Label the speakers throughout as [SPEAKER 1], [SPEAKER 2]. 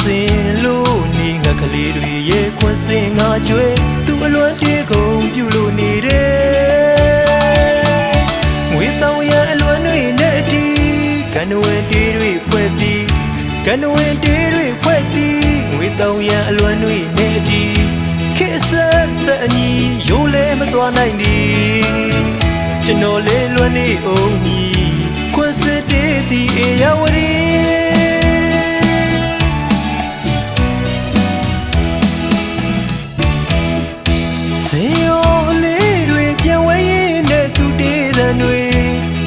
[SPEAKER 1] စင်လို့နေငါကလေးတွေရဲ့ခွန်းစင်ငါကြွယ်သူအလွမ်းပြေကုန်ပြုလို့နေတယ်ငွေတောင်ရအလွမ်းတွေနဲ့အတီးကန်ဝင်တေးတွေဖွဲ့သည်ကန်ဝင်တေးတွေဖွဲ့သည်ငွေတောင်ရအလွမ်းတွေနဲ့အတီးခေဆက်ဆက်အညီရိုးလဲမသွားနိုင်သည်ကျွန်တော်လေးလွမ်းနေအောင်မီခွန်းစစ်တေးသည်အေယဝရီ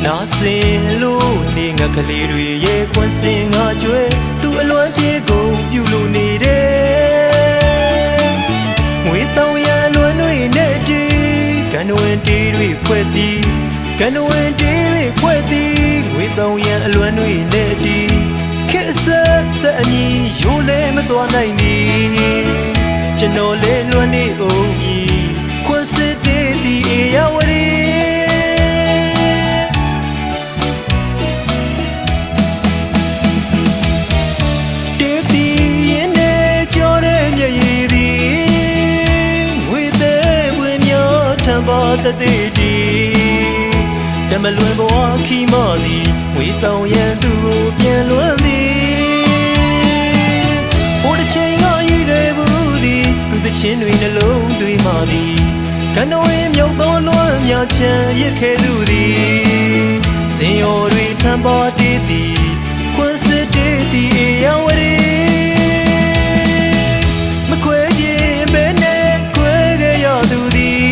[SPEAKER 1] နာစင်လို့နေငါကလေးတွေရဲ့ခွန်းစင်ငါကြွယ်သူအလွမ်းပြေကုန်ပြုလို့နေတယ်ငွေတောင်ရအလွမ်းတွေနဲ့တီးကန်ဝင်တေးတွေဖွဲ့သည်ကန်ဝင်တေးတွေဖွဲ့သည်ငွေတောင်ရအလွမ်းတွေနဲ့တီးခေဆက်ဆက်အညီရိုးလဲမသွားနိုင်သည်ကျွန်တော်လေးလွမ်းနေအောင်ကြီးခွန်းစစ်တေးသည်အေယဝရီတတိတီတမလွန်ဘဝခီမသည်ဝေတောင်ရန်သူကိုပြန်လွန်သည်ဟိုတစ်ချိန်ကရည်ခဲ့ဘူးသည်သူတချင်းတွေနှလုံးသွေးမှသည်ကနဝင်းမြောက်သောလွမ်းများချမ်းရစ်ခဲ့သူသည်စင်ရော်တွေထံပါတေးသည်ခွန်းစစ်တေးသည်အေယဝရီမခွဲခြင်းပဲနဲ့ခွဲခဲ့ရသူသည်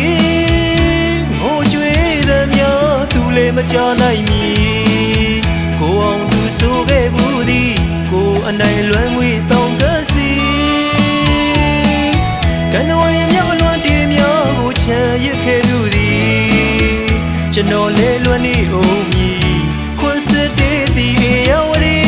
[SPEAKER 1] မကြနိုင်မီကိုအောင်သူဆိုခဲ့ဘူးသည်ကိုအနိုင်လွမ်းငွေတောင်းကစီကနဝင်းမြောက်လွမ်းတေးများကိုချမ်းရစ်ခဲ့သူသည်ကျွန်တော်လေးလွမ်းနေအောင်မီခွန်းစစ်တေးသည်အေယဝရီ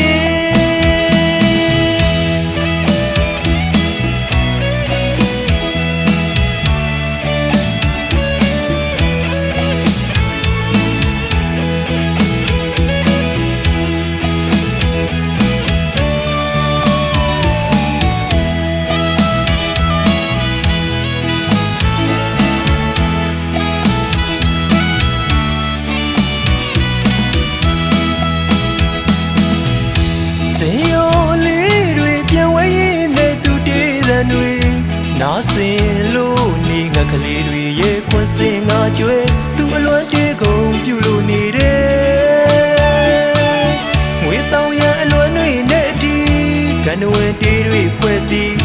[SPEAKER 1] နာစင်လို့နေငါကလေးတွေရဲ့ခွန်းစင်ငါကြွယ်သူအလွမ်းတေးကုန်ပြုလို့နေတယ်ငွေတောင်ရအလွမ်းတွေနဲ့အတီးကန်ဝင်တေးတွေဖွဲ့သည်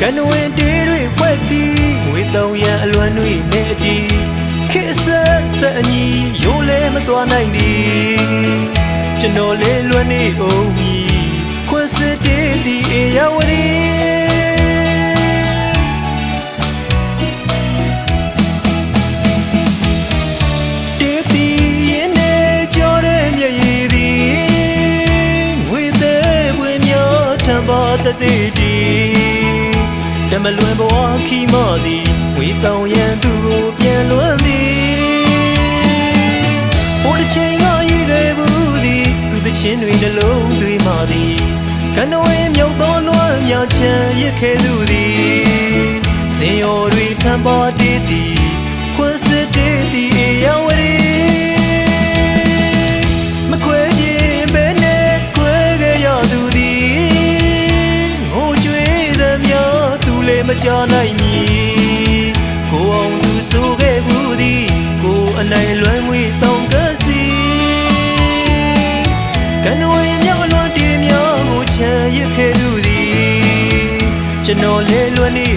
[SPEAKER 1] ကန်ဝင်တေးတွေဖွဲ့သည်ငွေတောင်ရအလွမ်းတွေနဲ့အတီးခေဆက်ဆက်အညီရိုးလဲမသွားနိုင်သည်ကျွန်တော်လေးလွမ်းနေအောင်မီခွန်းစစ်တေးသည်အေယဝရီတတိတီတမလွန်ဘဝခီမသည်ဝေတောင်ရန်သူကိုပြန်လွန်သည်ဟိုတစ်ချိန်ကရည်ခဲ့ဘူးသည်သူတချင်းတွေနှလုံးသွေးမှသည်ကနဝင်းမြောက်သောလွမ်းများချမ်းရစ်ခဲ့သူသည်စင်ရော်တွေထံပါတေးသည်ခွန်းစစ်တေးသည်အေယဝရီမခွဲခြင်းပဲနဲ့ခွဲခဲ့ရသူသည်မကြနိုင်မီကိုအောင်သူဆိုခဲ့ဘူးသည်ကိုအနိုင်လွမ်းငွေတောင်းကစီကနဝင်းမြောက်အလွမ်းတေးများကိုချမ်းရစ်ခဲ့သူသည်ကျွန်တော်လေးလွမ်းနေ